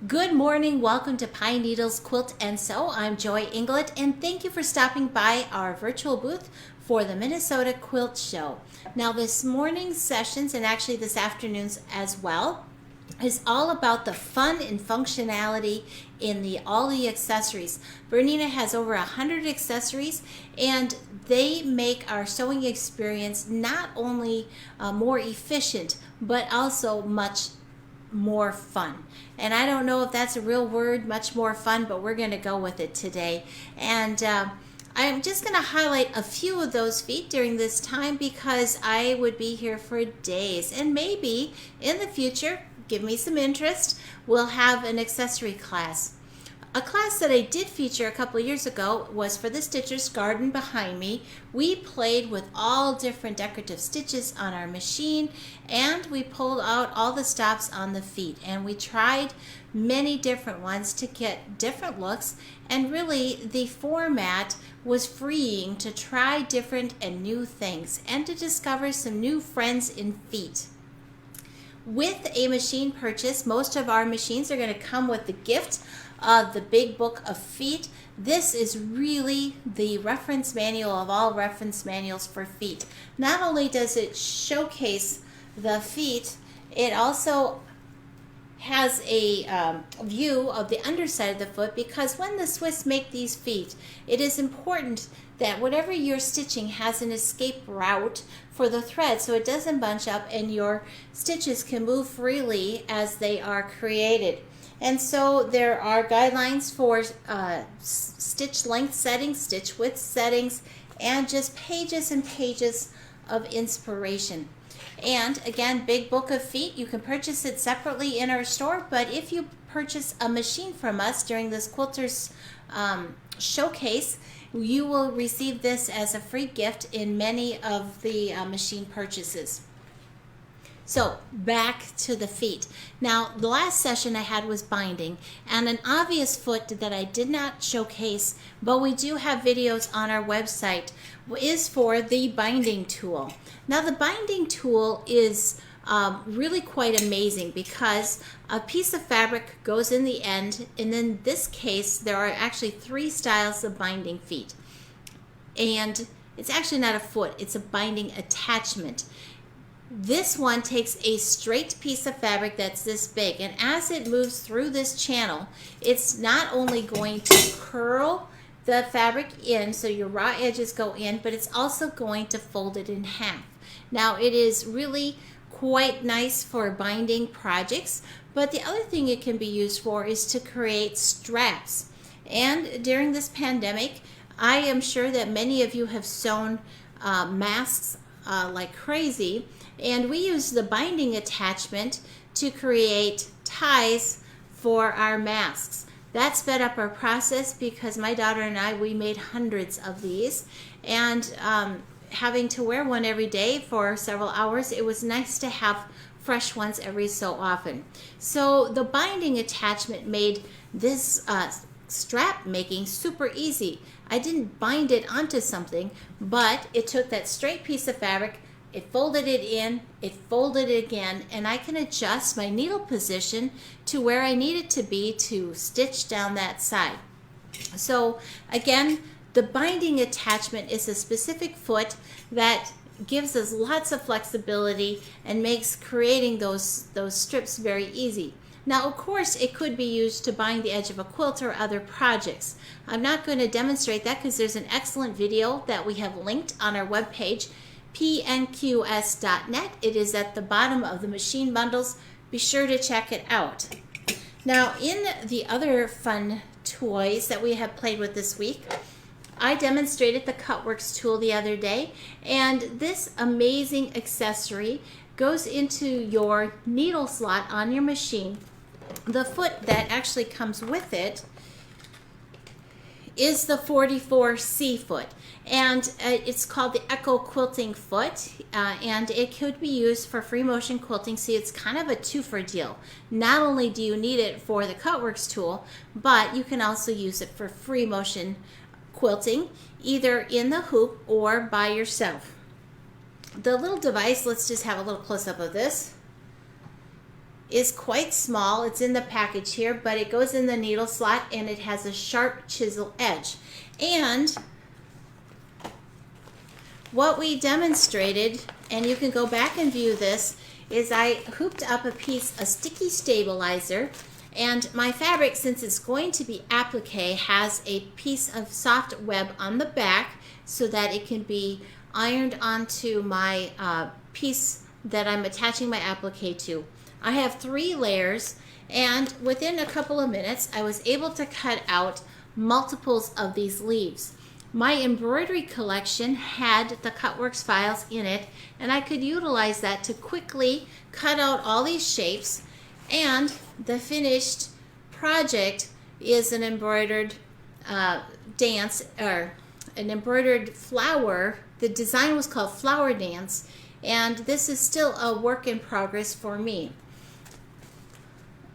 Good morning, welcome to Pine Needles Quilt and Sew. I'm Joy Inglet and thank you for stopping by our virtual booth for the Minnesota Quilt Show. Now this morning's sessions, and actually this afternoon's as well, is all about the fun and functionality in all the accessories. Bernina has over 100 accessories and they make our sewing experience not only more efficient but also much more fun. And I don't know if that's a real word, much more fun, but we're going to go with it today. And I'm just going to highlight a few of those feet during this time because I would be here for days. And maybe in the future, give me some interest, we'll have an accessory class. A class that I did feature a couple years ago was for the Stitcher's Garden behind me. We played with all different decorative stitches on our machine and we pulled out all the stops on the feet and we tried many different ones to get different looks, and really the format was freeing to try different and new things and to discover some new friends in feet. With a machine purchase, most of our machines are going to come with the gift of the Big Book of Feet. This is really the reference manual of all reference manuals for feet. Not only does it showcase the feet, it also has a view of the underside of the foot, because when the Swiss make these feet, it is important that whatever you're stitching has an escape route for the thread so it doesn't bunch up and your stitches can move freely as they are created. And so there are guidelines for stitch length settings, stitch width settings, and just pages and pages of inspiration. And again, Big Book of Feet, you can purchase it separately in our store, but if you purchase a machine from us during this Quilters showcase, you will receive this as a free gift in many of the machine purchases. So back to the feet. Now the last session I had was binding, and an obvious foot that I did not showcase, but we do have videos on our website, is for the binding tool. Now the binding tool is really quite amazing because a piece of fabric goes in the end, and in this case there are actually 3 styles of binding feet. And it's actually not a foot, it's a binding attachment. This one takes a straight piece of fabric that's this big, and as it moves through this channel, it's not only going to curl the fabric in so your raw edges go in, but it's also going to fold it in half. Now it is really quite nice for binding projects, but the other thing it can be used for is to create straps. And during this pandemic, I am sure that many of you have sewn masks like crazy, and we use the binding attachment to create ties for our masks. That sped up our process because my daughter and I, we made hundreds of these, and having to wear one every day for several hours, it was nice to have fresh ones every so often. So the binding attachment made this strap making super easy. I didn't bind it onto something, but it took that straight piece of fabric, it folded it in, it folded it again, and I can adjust my needle position to where I need it to be to stitch down that side. So again, the binding attachment is a specific foot that gives us lots of flexibility and makes creating those strips very easy. Now, of course, it could be used to bind the edge of a quilt or other projects. I'm not going to demonstrate that because there's an excellent video that we have linked on our webpage, pnqs.net. It is at the bottom of the machine bundles. Be sure to check it out. Now, in the other fun toys that we have played with this week, I demonstrated the Cutworks tool the other day, and this amazing accessory goes into your needle slot on your machine. The foot that actually comes with it is the 44C foot, and it's called the Echo Quilting foot, and it could be used for free motion quilting. See, it's kind of a two-for deal. Not only do you need it for the Cutworks tool, but you can also use it for free motion quilting, either in the hoop or by yourself. The little device, let's just have a little close-up of this. is quite small. It's in the package here, but it goes in the needle slot and it has a sharp chisel edge. And what we demonstrated, and you can go back and view this, is I hooped up a piece of sticky stabilizer, and my fabric, since it's going to be applique, has a piece of soft web on the back so that it can be ironed onto my piece that I'm attaching my applique to. I have 3 layers, and within a couple of minutes I was able to cut out multiples of these leaves. My embroidery collection had the Cutworks files in it, and I could utilize that to quickly cut out all these shapes, and the finished project is an embroidered dance, or an embroidered flower. The design was called Flower Dance, and this is still a work in progress for me.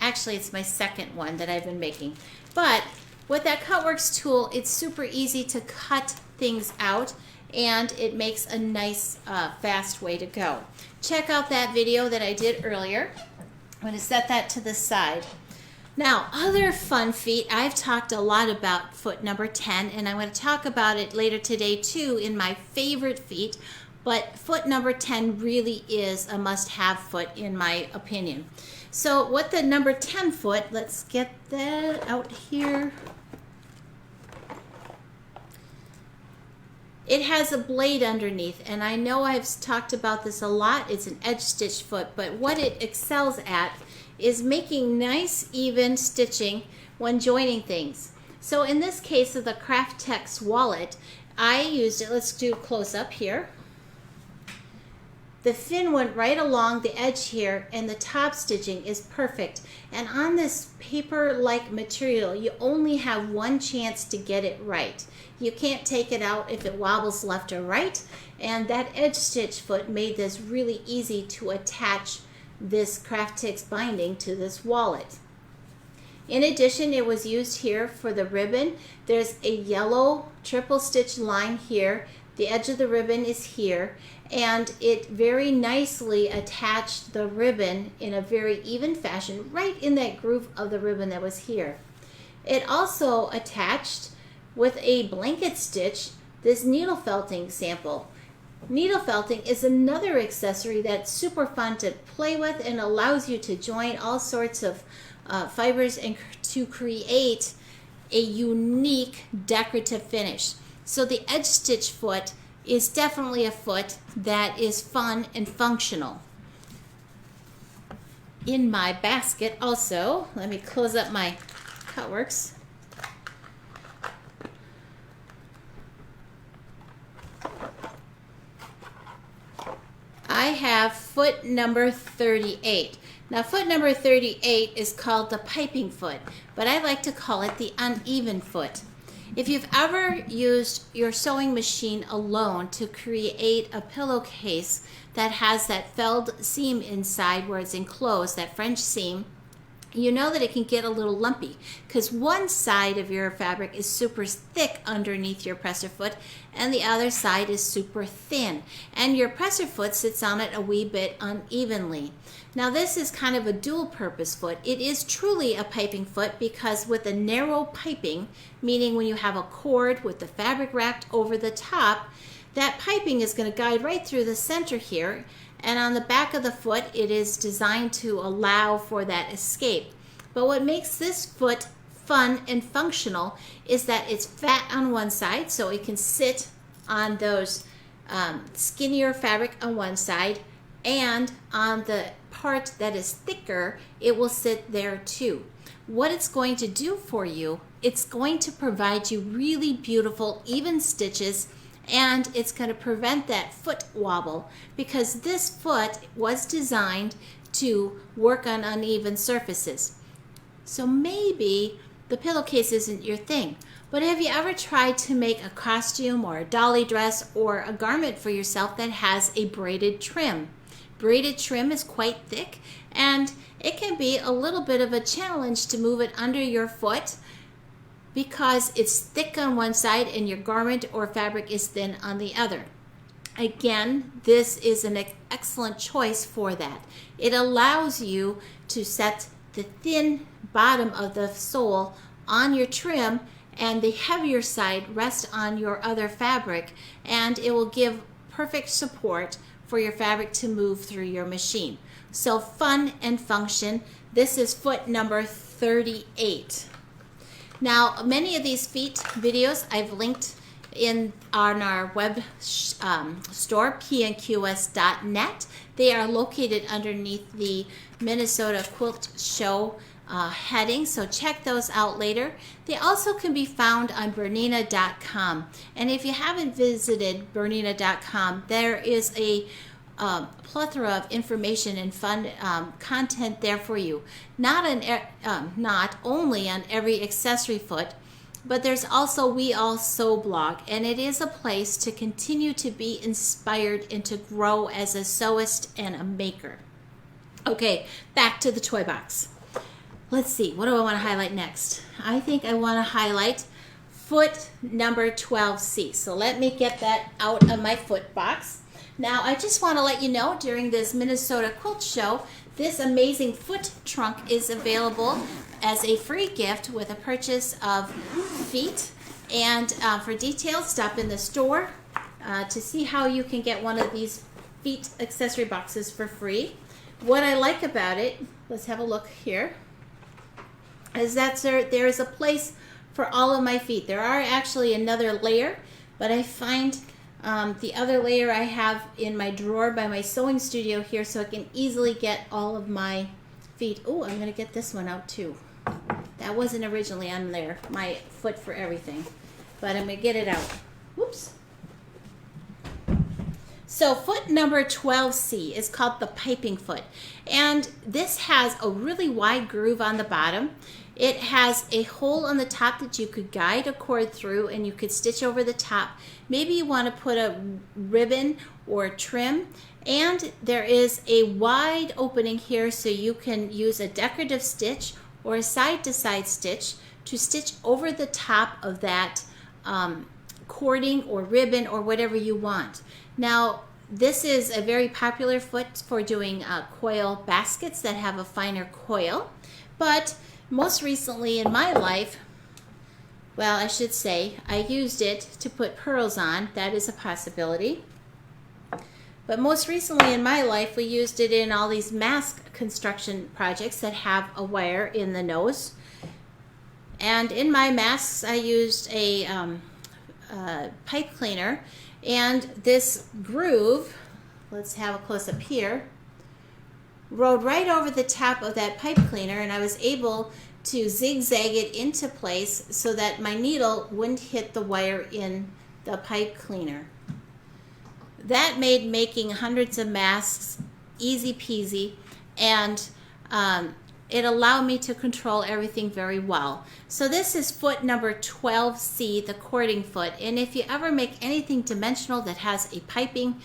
Actually, it's my second one that I've been making. But with that Cutworks tool, it's super easy to cut things out, and it makes a nice fast way to go. Check out that video that I did earlier. I'm going to set that to the side. Now, other fun feet, I've talked a lot about foot number 10, and I'm going to talk about it later today too in my favorite feet, but foot number 10 really is a must-have foot in my opinion. So with the number 10 foot, let's get that out here. It has a blade underneath, and I know I've talked about this a lot. It's an edge stitch foot, but what it excels at is making nice even stitching when joining things. So in this case of the Craftex wallet, I used it. Let's do a close up here. The fin went right along the edge here, and the top stitching is perfect. And on this paper-like material, you only have one chance to get it right. You can't take it out if it wobbles left or right, and that edge stitch foot made this really easy to attach this Craftex binding to this wallet. In addition, it was used here for the ribbon. There's a yellow triple stitch line here. The edge of the ribbon is here, and it very nicely attached the ribbon in a very even fashion right in that groove of the ribbon that was here. It also attached with a blanket stitch this needle felting sample. Needle felting is another accessory that's super fun to play with and allows you to join all sorts of fibers and to create a unique decorative finish. So the edge stitch foot is definitely a foot that is fun and functional. In my basket also, let me close up my Cutworks. I have foot number 38. Now foot number 38 is called the piping foot, but I like to call it the uneven foot. If you've ever used your sewing machine alone to create a pillowcase that has that felled seam inside where it's enclosed, that French seam, you know that it can get a little lumpy because one side of your fabric is super thick underneath your presser foot and the other side is super thin, and your presser foot sits on it a wee bit unevenly. Now this is kind of a dual purpose foot. It is truly a piping foot because with a narrow piping, meaning when you have a cord with the fabric wrapped over the top, that piping is going to guide right through the center here, and on the back of the foot it is designed to allow for that escape. But what makes this foot fun and functional is that it's fat on one side, so it can sit on those skinnier fabric on one side, and on the part that is thicker, it will sit there too. What it's going to do for you, it's going to provide you really beautiful even stitches, and it's going to prevent that foot wobble because this foot was designed to work on uneven surfaces. So maybe the pillowcase isn't your thing, but have you ever tried to make a costume or a dolly dress or a garment for yourself that has a braided trim? Braided trim is quite thick, and it can be a little bit of a challenge to move it under your foot because it's thick on one side and your garment or fabric is thin on the other. Again, this is an excellent choice for that. It allows you to set the thin bottom of the sole on your trim and the heavier side rest on your other fabric, and it will give perfect support for your fabric to move through your machine. So fun and function. This is foot number 38. Now, many of these feet videos I've linked on our web store, pnqs.net. They are located underneath the Minnesota Quilt Show heading, so check those out later. They also can be found on BERNINA.com. And if you haven't visited BERNINA.com, there is a plethora of information and fun content there for you. Not only on every accessory foot, but there's also We All Sew blog, and it is a place to continue to be inspired and to grow as a sewist and a maker. Okay, back to the toy box. Let's see, what do I want to highlight next? I think I want to highlight foot number 12C. So let me get that out of my foot box. Now, I just want to let you know, during this Minnesota Quilt Show, this amazing foot trunk is available as a free gift with a purchase of feet. And for details, stop in the store to see how you can get one of these feet accessory boxes for free. What I like about it, let's have a look here, is that there is a place for all of my feet. There are actually another layer, but I find the other layer I have in my drawer by my sewing studio here, so I can easily get all of my feet. Oh, I'm going to get this one out too. That wasn't originally on there, my foot for everything, but I'm going to get it out. Whoops. So foot number 12C is called the piping foot, and this has a really wide groove on the bottom. It has a hole on the top that you could guide a cord through, and you could stitch over the top. Maybe you want to put a ribbon or trim, and there is a wide opening here so you can use a decorative stitch or a side-to-side stitch to stitch over the top of that cording or ribbon or whatever you want. Now, this is a very popular foot for doing coil baskets that have a finer coil, but most recently in my life, well, I should say, I used it to put pearls on. That is a possibility. But most recently in my life, we used it in all these mask construction projects that have a wire in the nose. And in my masks, I used a pipe cleaner, and this groove, let's have a close-up here, rode right over the top of that pipe cleaner, and I was able to zigzag it into place so that my needle wouldn't hit the wire in the pipe cleaner. That made making hundreds of masks easy peasy, and it allowed me to control everything very well. So this is foot number 12C, the cording foot, and if you ever make anything dimensional that has a piping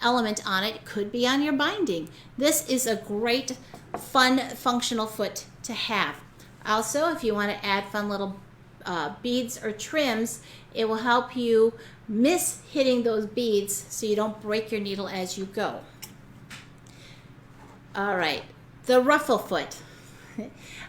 element on it, it could be on your binding. This is a great, fun, functional foot to have. Also, if you want to add fun little beads or trims, it will help you miss hitting those beads so you don't break your needle as you go. All right, the ruffle foot.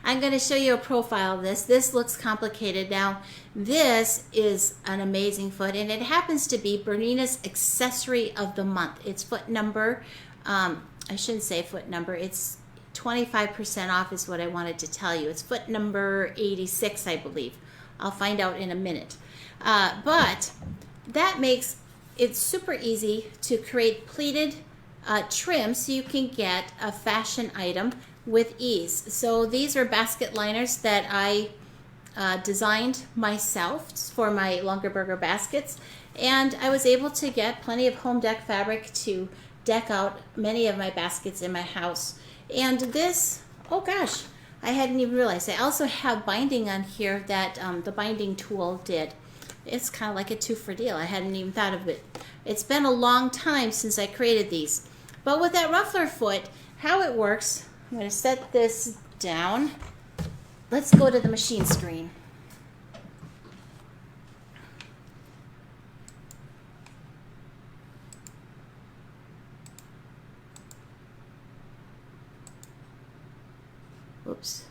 I'm going to show you a profile of this. This looks complicated. Now, this is an amazing foot, and it happens to be Bernina's accessory of the month. It's foot number, I shouldn't say foot number, it's 25% off is what I wanted to tell you. It's foot number 86, I believe. I'll find out in a minute. But that makes it super easy to create pleated trim so you can get a fashion item with ease. So these are basket liners that I designed myself for my Lungerberger baskets, and I was able to get plenty of home deck fabric to deck out many of my baskets in my house. And this, oh gosh, I hadn't even realized. I also have binding on here that the binding tool did. It's kind of like a two-for deal. I hadn't even thought of it. It's been a long time since I created these. But with that ruffler foot, how it works, I'm going to set this down. Let's go to the machine screen. Oops.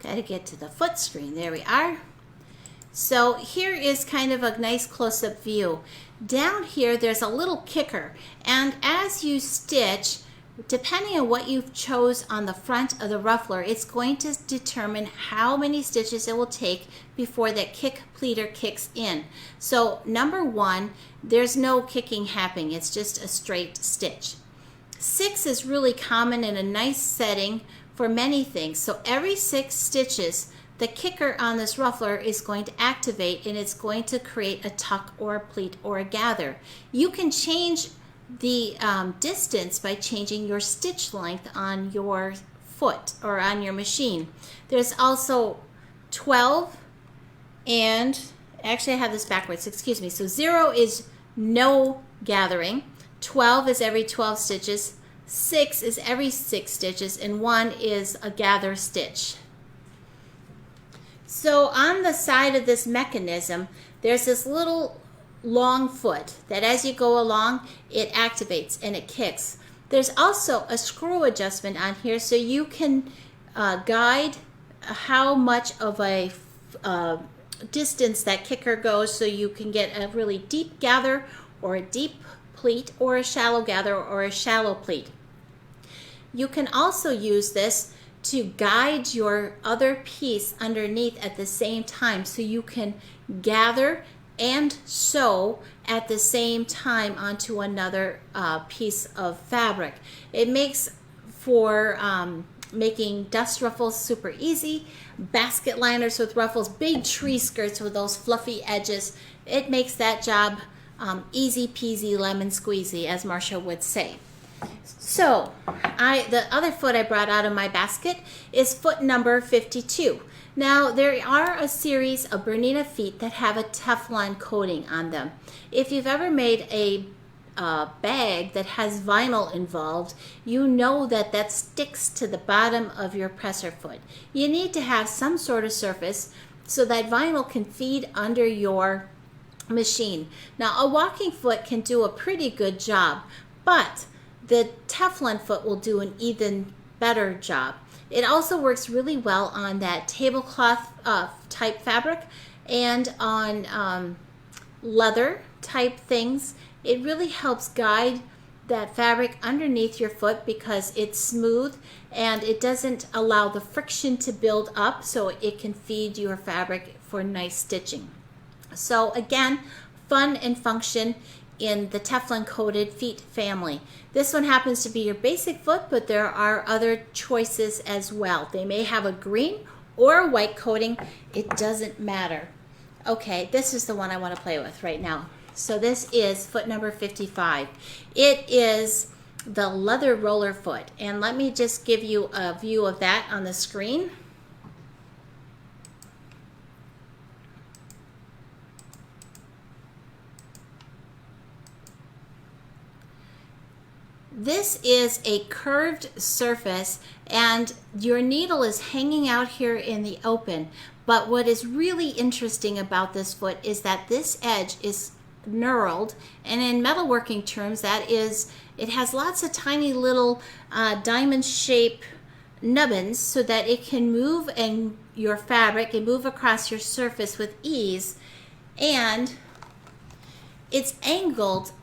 Got to get to the foot screen. There we are. So here is kind of a nice close-up view. Down here there's a little kicker, and as you stitch, depending on what you've chose on the front of the ruffler, it's going to determine how many stitches it will take before that kick pleater kicks in. So number 1, there's no kicking happening, it's just a straight stitch. 6 is really common in a nice setting for many things. So every 6 stitches, the kicker on this ruffler is going to activate, and it's going to create a tuck or a pleat or a gather. You can change the distance by changing your stitch length on your foot or on your machine. There's also 12, and actually I have this backwards, excuse me. So 0 is no gathering, 12 is every 12 stitches, 6 is every 6 stitches, and 1 is a gather stitch. So on the side of this mechanism, there's this little long foot that as you go along, it activates and it kicks. There's also a screw adjustment on here, so you can guide how much of a distance that kicker goes, so you can get a really deep gather or a deep pleat or a shallow gather or a shallow pleat. You can also use this to guide your other piece underneath at the same time, so you can gather and sew at the same time onto another piece of fabric. It makes for making dust ruffles super easy, basket liners with ruffles, big tree skirts with those fluffy edges. It makes that job easy peasy lemon squeezy, as Marcia would say. So the other foot I brought out of my basket is foot number 52. Now there are a series of BERNINA feet that have a Teflon coating on them. If you've ever made a bag that has vinyl involved, you know that that sticks to the bottom of your presser foot. You need to have some sort of surface so that vinyl can feed under your machine. Now a walking foot can do a pretty good job, but the Teflon foot will do an even better job. It also works really well on that tablecloth type fabric and on leather type things. It really helps guide that fabric underneath your foot because it's smooth and it doesn't allow the friction to build up, so it can feed your fabric for nice stitching. So again, fun and function in the Teflon coated feet family. This one happens to be your basic foot, but there are other choices as well. They may have a green or a white coating. It doesn't matter. Okay, this is the one I want to play with right now. So this is foot number 55. It is the leather roller foot, and let me just give you a view of that on the screen. This is a curved surface and your needle is hanging out here in the open. But what is really interesting about this foot is that this edge is knurled, and in metalworking terms that is, it has lots of tiny little diamond shaped nubbins so that it can move and your fabric can move across your surface with ease, and it's angled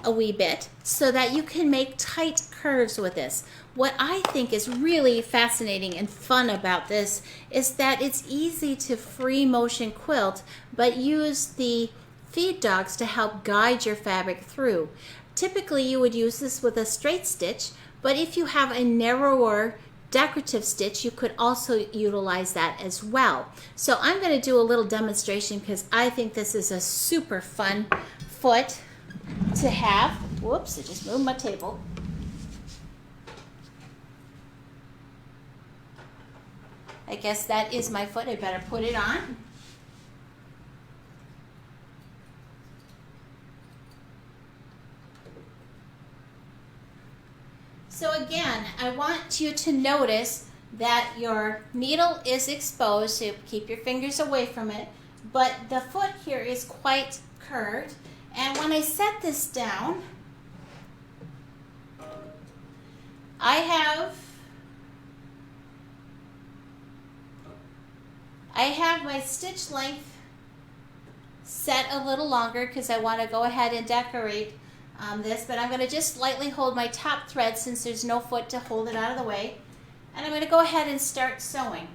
a wee bit so that you can make tight curves with this. What I think is really fascinating and fun about this is that it's easy to free motion quilt, but use the feed dogs to help guide your fabric through. Typically you would use this with a straight stitch, but if you have a narrower decorative stitch, you could also utilize that as well. So I'm going to do a little demonstration because I think this is a super fun foot to have. Whoops, I just moved my table. I guess that is my foot. I better put it on. So again, I want you to notice that your needle is exposed, so keep your fingers away from it, but the foot here is quite curved. And when I set this down, I have my stitch length set a little longer because I want to go ahead and decorate this, but I'm going to just lightly hold my top thread since there's no foot to hold it out of the way, and I'm going to go ahead and start sewing.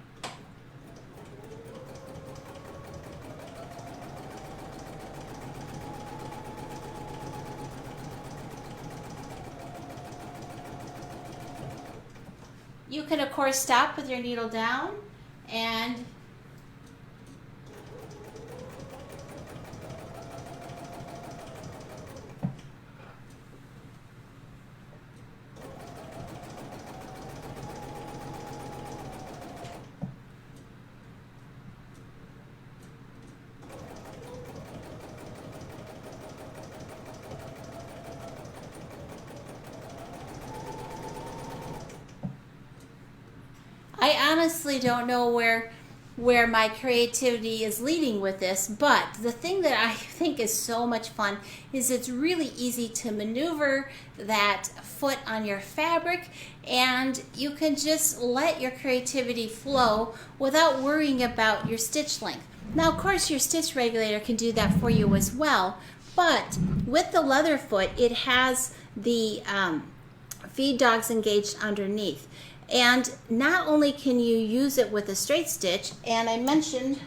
You can of course stop with your needle down and I honestly don't know where my creativity is leading with this, but the thing that I think is so much fun is it's really easy to maneuver that foot on your fabric, and you can just let your creativity flow without worrying about your stitch length. Now, of course, your stitch regulator can do that for you as well, but with the leather foot, it has the feed dogs engaged underneath. And not only can you use it with a straight stitch, and I mentioned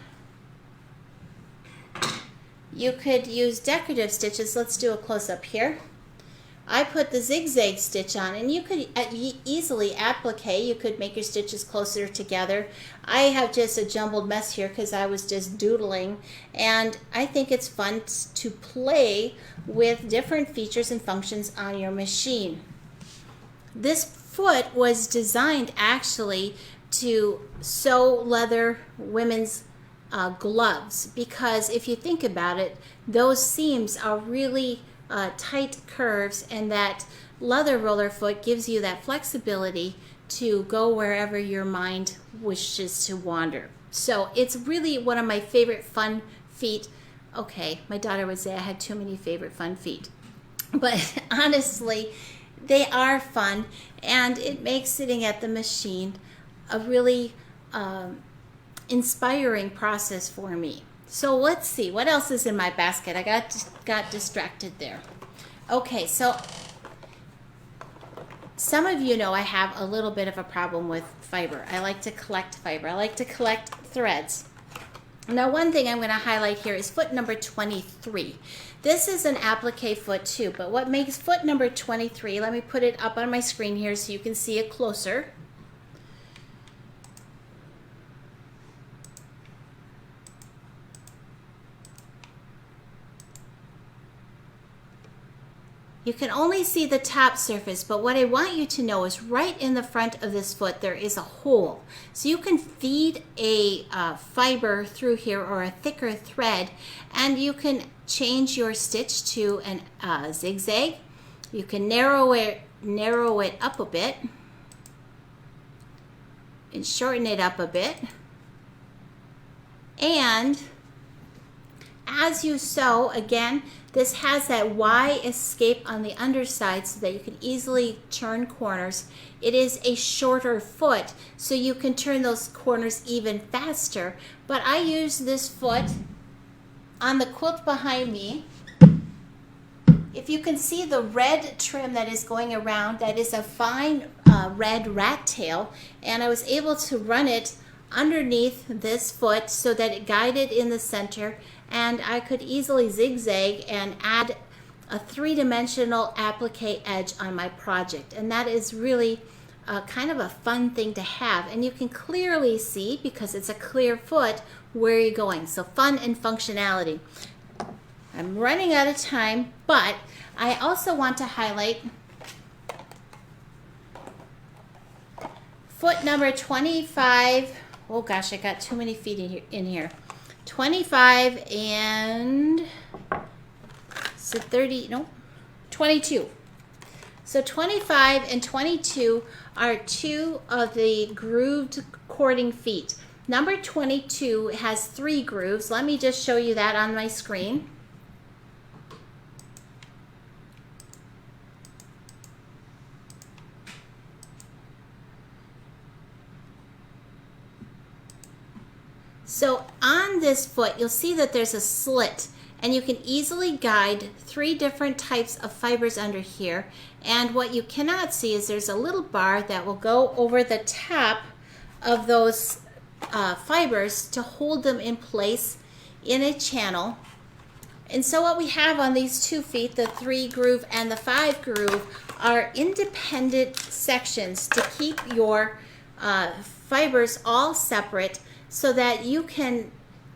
you could use decorative stitches. Let's do a close-up here. I put the zigzag stitch on, and you could easily applique. You could make your stitches closer together. I have just a jumbled mess here because I was just doodling, and I think it's fun to play with different features and functions on your machine. This foot was designed actually to sew leather women's gloves, because if you think about it, those seams are really tight curves, and that leather roller foot gives you that flexibility to go wherever your mind wishes to wander. So it's really one of my favorite fun feet. Okay, my daughter would say I had too many favorite fun feet, but honestly, they are fun, and it makes sitting at the machine a really inspiring process for me. So let's see, what else is in my basket? I got distracted there. Okay, so some of you know I have a little bit of a problem with fiber. I like to collect fiber. I like to collect threads. Now, one thing I'm going to highlight here is foot number 23. This is an applique foot too, but what makes foot number 23, let me put it up on my screen here so you can see it closer. You can only see the top surface, but what I want you to know is right in the front of this foot there is a hole. So you can feed a fiber through here, or a thicker thread, and you can change your stitch to a zigzag. You can narrow it up a bit and shorten it up a bit. And as you sew, again, this has that Y escape on the underside so that you can easily turn corners. It is a shorter foot, so you can turn those corners even faster. But I use this foot on the quilt behind me. If you can see the red trim that is going around, that is a fine red rat tail, and I was able to run it underneath this foot so that it guided in the center, and I could easily zigzag and add a three-dimensional applique edge on my project. And that is really kind of a fun thing to have, and you can clearly see, because it's a clear foot, where you're going. So fun and functionality. I'm running out of time, but I also want to highlight foot number 25. Oh gosh, I got too many feet in here. 25 and is it 30? No, 22. So 25 and 22 are two of the grooved cording feet. Number 22 has 3 grooves. Let me just show you that on my screen. So on this foot, you'll see that there's a slit, and you can easily guide 3 different types of fibers under here. And what you cannot see is there's a little bar that will go over the top of those fibers to hold them in place in a channel. And so what we have on these 2 feet, the 3 groove and the 5 groove, are independent sections to keep your fibers all separate so that you can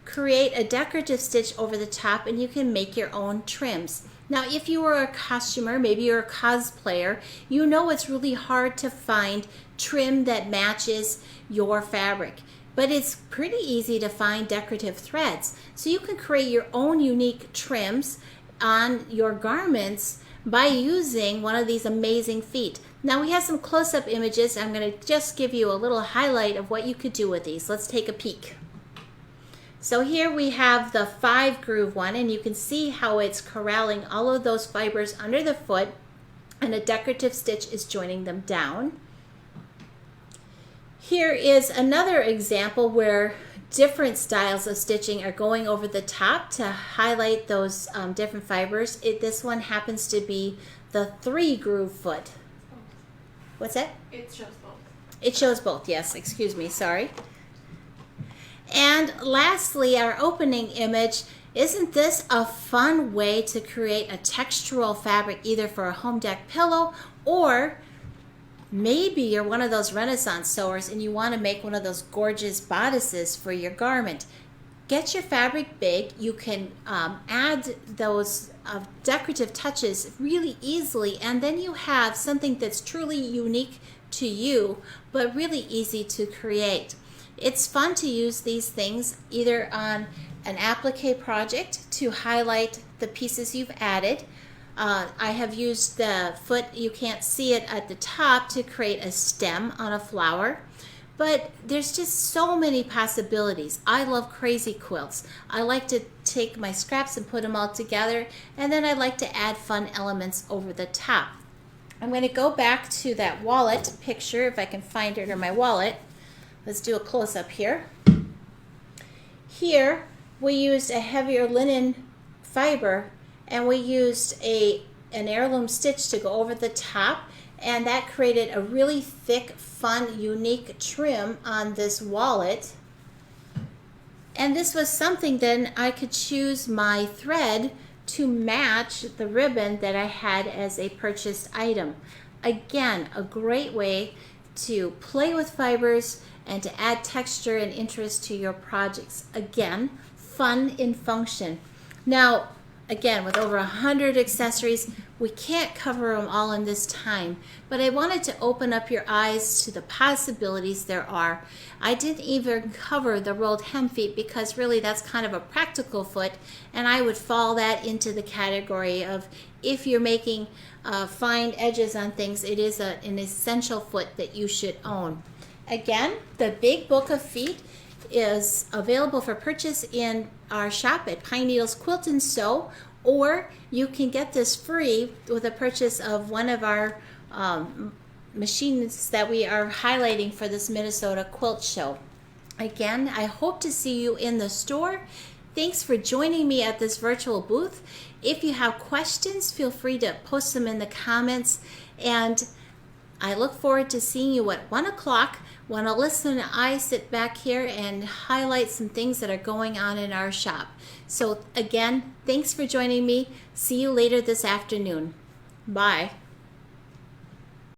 create a decorative stitch over the top and you can make your own trims. Now, if you are a costumer, maybe you're a cosplayer, you know it's really hard to find trim that matches your fabric. But it's pretty easy to find decorative threads. So you can create your own unique trims on your garments by using one of these amazing feet. Now we have some close-up images. I'm going to just give you a little highlight of what you could do with these. Let's take a peek. So here we have the 5 groove one, and you can see how it's corralling all of those fibers under the foot, and a decorative stitch is joining them down. Here is another example where different styles of stitching are going over the top to highlight those different fibers. This one happens to be the 3 groove foot. What's that? It shows both. It shows both, yes. Excuse me, sorry. And lastly, our opening image. Isn't this a fun way to create a textural fabric either for a home deck pillow, or maybe you're one of those Renaissance sewers and you want to make one of those gorgeous bodices for your garment. Get your fabric big. You can add those decorative touches really easily, and then you have something that's truly unique to you, but really easy to create. It's fun to use these things either on an applique project to highlight the pieces you've added. I have used the foot, you can't see it at the top, to create a stem on a flower. But there's just so many possibilities. I love crazy quilts. I like to take my scraps and put them all together, and then I like to add fun elements over the top. I'm going to go back to that wallet picture, if I can find it, or my wallet. Let's do a close-up here. Here we used a heavier linen fiber, and we used an heirloom stitch to go over the top, and that created a really thick, fun, unique trim on this wallet. And this was something then I could choose my thread to match the ribbon that I had as a purchased item. Again, a great way to play with fibers and to add texture and interest to your projects. Again, fun in function. Now, again, with over 100 accessories, we can't cover them all in this time, but I wanted to open up your eyes to the possibilities there are. I didn't even cover the rolled hem feet because really that's kind of a practical foot, and I would fall that into the category of, if you're making fine edges on things, it is an essential foot that you should own. Again, the Big Book of Feet is available for purchase in our shop at Pine Needles Quilt and Sew, or you can get this free with a purchase of one of our machines that we are highlighting for this Minnesota Quilt Show. Again, I hope to see you in the store. Thanks for joining me at this virtual booth. If you have questions, feel free to post them in the comments, and I look forward to seeing you at 1 o'clock when Alyssa and I sit back here and highlight some things that are going on in our shop. So again, thanks for joining me. See you later this afternoon. Bye.